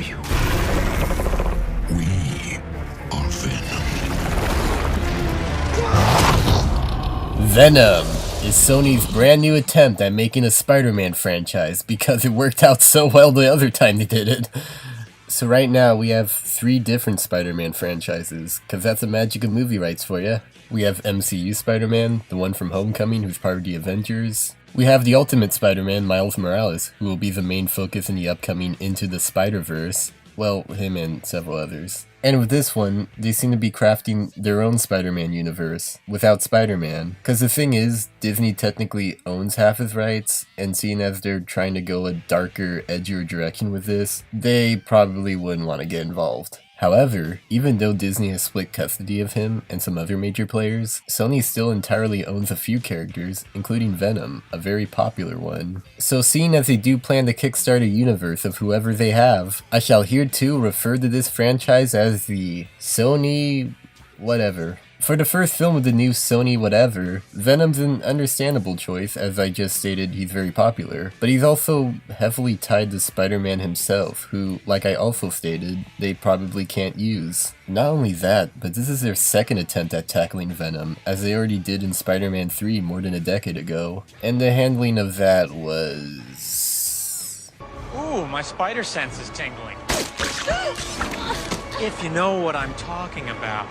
you. We are Venom. Venom is Sony's brand new attempt at making a Spider-Man franchise because it worked out so well the other time they did it. So right now we have 3 different Spider-Man franchises, because that's the magic of movie rights for ya. We have MCU Spider-Man, the one from Homecoming who's part of the Avengers. We have the Ultimate Spider-Man, Miles Morales, who will be the main focus in the upcoming Into the Spider-Verse. Well, him and several others. And with this one, they seem to be crafting their own Spider-Man universe, without Spider-Man. Because the thing is, Disney technically owns half his rights, and seeing as they're trying to go a darker, edgier direction with this, they probably wouldn't want to get involved. However, even though Disney has split custody of him and some other major players, Sony still entirely owns a few characters, including Venom, a very popular one. So seeing as they do plan to kickstart a universe of whoever they have, I shall hereto refer to this franchise as the Sony whatever. For the first film of the new Sony whatever, Venom's an understandable choice, as I just stated he's very popular, but he's also heavily tied to Spider-Man himself, who, like I also stated, they probably can't use. Not only that, but this is their second attempt at tackling Venom, as they already did in Spider-Man 3 more than a decade ago, and the handling of that was... Ooh, my spider sense is tingling. If you know what I'm talking about.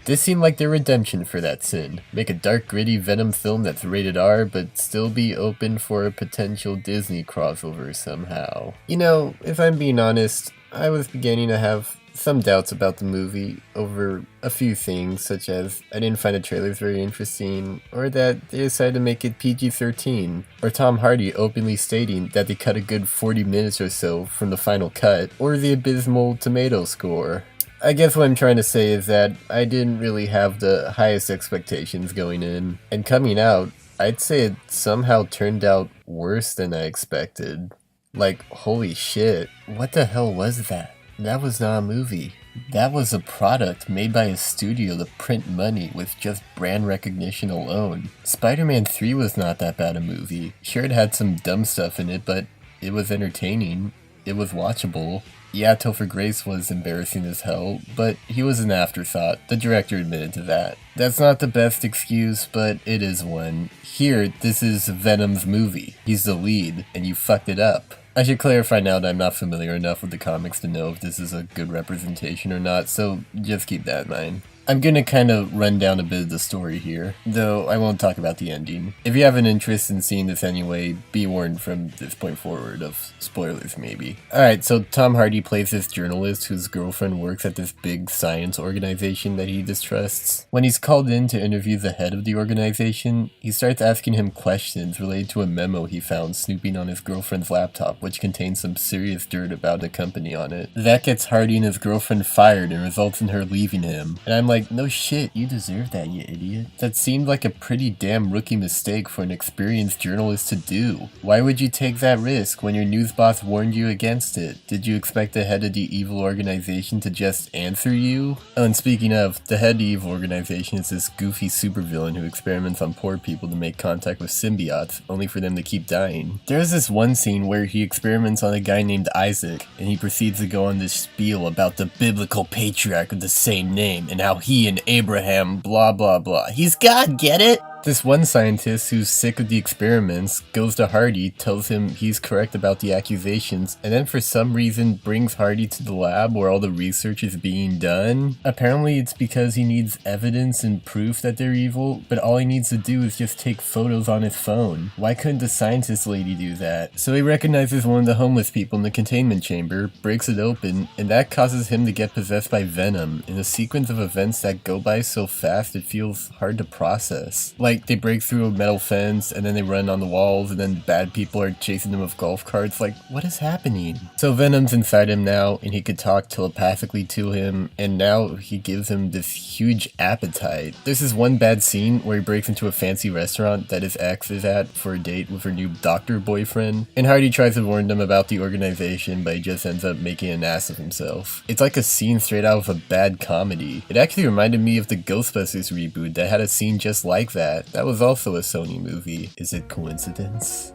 This seemed like their redemption for that sin. Make a dark, gritty Venom film that's rated R, but still be open for a potential Disney crossover somehow. You know, if I'm being honest, I was beginning to have some doubts about the movie over a few things, such as I didn't find the trailers very interesting, or that they decided to make it PG-13, or Tom Hardy openly stating that they cut a good 40 minutes or so from the final cut, or the abysmal tomato score. I guess what I'm trying to say is that I didn't really have the highest expectations going in, and coming out, I'd say it somehow turned out worse than I expected. Like, holy shit, what the hell was that? That was not a movie. That was a product made by a studio to print money with just brand recognition alone. Spider-Man 3 was not that bad a movie. Sure, it had some dumb stuff in it, but it was entertaining. It was watchable. Yeah, Topher Grace was embarrassing as hell, but he was an afterthought. The director admitted to that. That's not the best excuse, but it is one. Here, this is Venom's movie. He's the lead, and you fucked it up. I should clarify now that I'm not familiar enough with the comics to know if this is a good representation or not, so just keep that in mind. I'm gonna kind of run down a bit of the story here, though I won't talk about the ending. If you have an interest in seeing this anyway, be warned from this point forward of spoilers maybe. Alright, so Tom Hardy plays this journalist whose girlfriend works at this big science organization that he distrusts. When he's called in to interview the head of the organization, he starts asking him questions related to a memo he found snooping on his girlfriend's laptop, which contains some serious dirt about the company on it. That gets Hardy and his girlfriend fired and results in her leaving him, and I'm like, no shit, you deserve that, you idiot. That seemed like a pretty damn rookie mistake for an experienced journalist to do. Why would you take that risk when your news boss warned you against it? Did you expect the head of the evil organization to just answer you? Oh, and speaking of, the head of the evil organization is this goofy supervillain who experiments on poor people to make contact with symbiotes, only for them to keep dying. There's this one scene where he experiments on a guy named Isaac, and he proceeds to go on this spiel about the biblical patriarch of the same name, and how he and Abraham blah blah blah. He's God, get it? This one scientist who's sick of the experiments goes to Hardy, tells him he's correct about the accusations, and then for some reason brings Hardy to the lab where all the research is being done. Apparently it's because he needs evidence and proof that they're evil, but all he needs to do is just take photos on his phone. Why couldn't the scientist lady do that? So he recognizes one of the homeless people in the containment chamber, breaks it open, and that causes him to get possessed by Venom in a sequence of events that go by so fast it feels hard to process. Like, they break through a metal fence, and then they run on the walls, and then bad people are chasing them with golf carts. Like, what is happening? So Venom's inside him now, and he could talk telepathically to him, and now he gives him this huge appetite. There's this one bad scene where he breaks into a fancy restaurant that his ex is at for a date with her new doctor boyfriend, and Hardy tries to warn them about the organization, but he just ends up making an ass of himself. It's like a scene straight out of a bad comedy. It actually reminded me of the Ghostbusters reboot that had a scene just like that. That was also a Sony movie. Is it coincidence?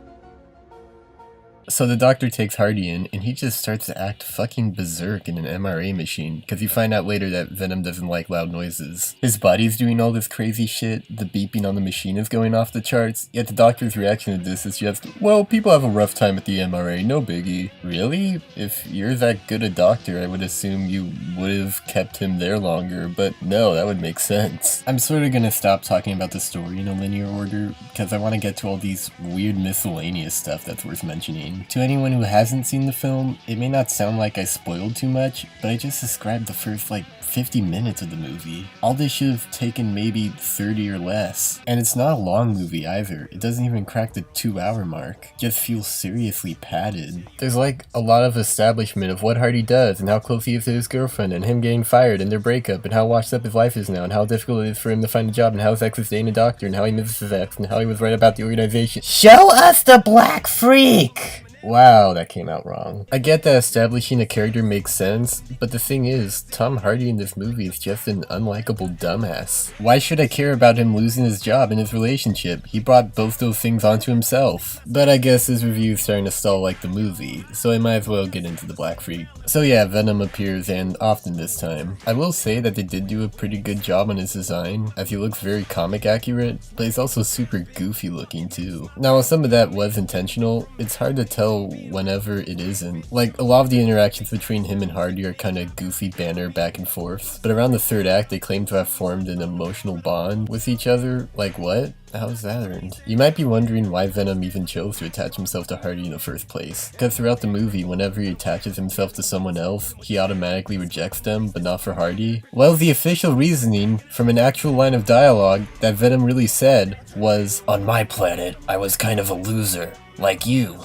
So the doctor takes Hardy in, and he just starts to act fucking berserk in an MRA machine, because you find out later that Venom doesn't like loud noises. His body's doing all this crazy shit, the beeping on the machine is going off the charts, yet the doctor's reaction to this is just, well, people have a rough time at the MRA, no biggie. Really? If you're that good a doctor, I would assume you would have kept him there longer, but no, that would make sense. I'm sort of gonna stop talking about the story in a linear order, because I want to get to all these weird miscellaneous stuff that's worth mentioning. To anyone who hasn't seen the film, it may not sound like I spoiled too much, but I just described the first 50 minutes of the movie. All this should have taken maybe 30 or less. And it's not a long movie either. It doesn't even crack the 2-hour mark. It just feels seriously padded. There's a lot of establishment of what Hardy does and how close he is to his girlfriend and him getting fired and their breakup and how washed up his life is now and how difficult it is for him to find a job and how his ex is dating a doctor and how he misses his ex and how he was right about the organization. Show us the black freak! Wow, that came out wrong. I get that establishing a character makes sense, but the thing is, Tom Hardy in this movie is just an unlikable dumbass. Why should I care about him losing his job and his relationship? He brought both those things onto himself. But I guess his review is starting to stall like the movie, so I might as well get into the Black Freak. So yeah, Venom appears, and often this time. I will say that they did do a pretty good job on his design, as he looks very comic accurate, but he's also super goofy looking too. Now while some of that was intentional, it's hard to tell whenever it isn't. A lot of the interactions between him and Hardy are kind of goofy banter back and forth, but around the third act they claim to have formed an emotional bond with each other. What? How's that earned? You might be wondering why Venom even chose to attach himself to Hardy in the first place. Because throughout the movie, whenever he attaches himself to someone else, he automatically rejects them, but not for Hardy. Well, the official reasoning from an actual line of dialogue that Venom really said was, "On my planet, I was kind of a loser, like you."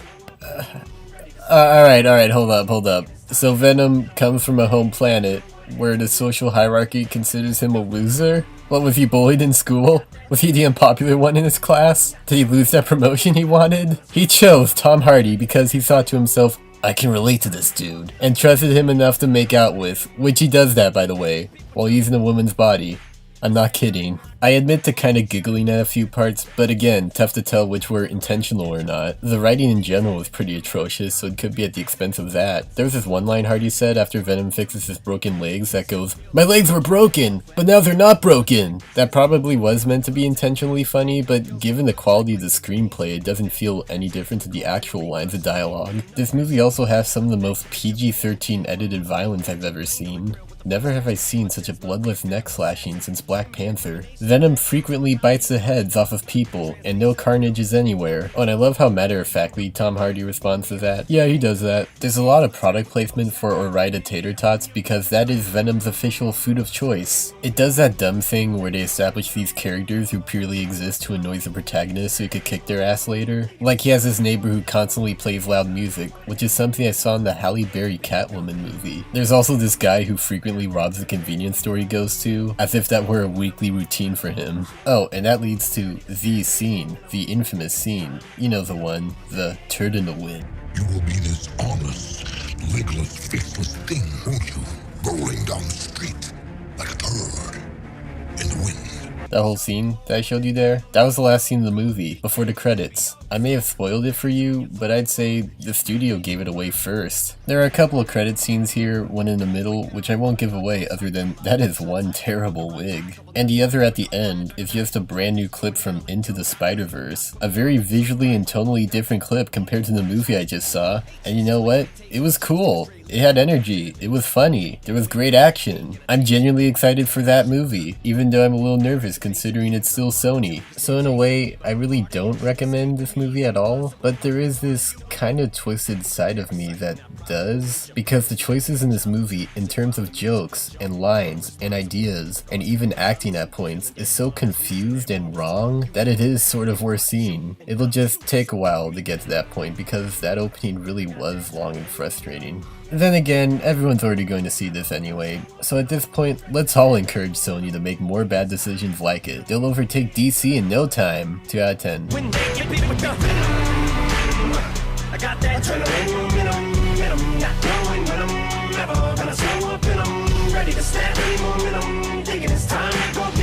Alright, hold up. So Venom comes from a home planet where the social hierarchy considers him a loser? What, was he bullied in school? Was he the unpopular one in his class? Did he lose that promotion he wanted? He chose Tom Hardy because he thought to himself, I can relate to this dude, and trusted him enough to make out with, which he does that by the way, while using a woman's body. I'm not kidding. I admit to kinda giggling at a few parts, but again, tough to tell which were intentional or not. The writing in general was pretty atrocious, so it could be at the expense of that. There was this one line Hardy said after Venom fixes his broken legs that goes, "My legs were broken, but now they're not broken!" That probably was meant to be intentionally funny, but given the quality of the screenplay, it doesn't feel any different to the actual lines of dialogue. This movie also has some of the most PG-13 edited violence I've ever seen. Never have I seen such a bloodless neck slashing since Black Panther. Venom frequently bites the heads off of people, and no carnage is anywhere. Oh, and I love how matter-of-factly Tom Hardy responds to that. Yeah, he does that. There's a lot of product placement for Ore-Ida tater tots because that is Venom's official food of choice. It does that dumb thing where they establish these characters who purely exist to annoy the protagonist so he could kick their ass later. Like he has this neighbor who constantly plays loud music, which is something I saw in the Halle Berry Catwoman movie. There's also this guy who frequently robs the convenience store he goes to, as if that were a weekly routine for him. Oh, and that leads to the scene, the infamous scene. You know the one, the turd in the wind. You will be this honest, legless, faceless thing, won't you? Rolling down the street like a turd in the wind. That whole scene that I showed you there, that was the last scene of the movie, before the credits. I may have spoiled it for you, but I'd say the studio gave it away first. There are a couple of credit scenes here, one in the middle, which I won't give away other than that is one terrible wig. And the other at the end is just a brand new clip from Into the Spider-Verse. A very visually and tonally different clip compared to the movie I just saw. And you know what? It was cool. It had energy, it was funny, there was great action. I'm genuinely excited for that movie, even though I'm a little nervous considering it's still Sony. So in a way, I really don't recommend this movie at all, but there is this kind of twisted side of me that does, because the choices in this movie in terms of jokes and lines and ideas and even acting at points is so confused and wrong that it is sort of worth seeing. It'll just take a while to get to that point because that opening really was long and frustrating. Then again, everyone's already going to see this anyway, so at this point, let's all encourage Sony to make more bad decisions like it. They'll overtake DC in no time. 2 out of 10. When they get me with the venom, I got that adrenalinemomentum, not knowing when I'm never gonna slow up and I'm ready to snap any momentum, thinking it's time to go.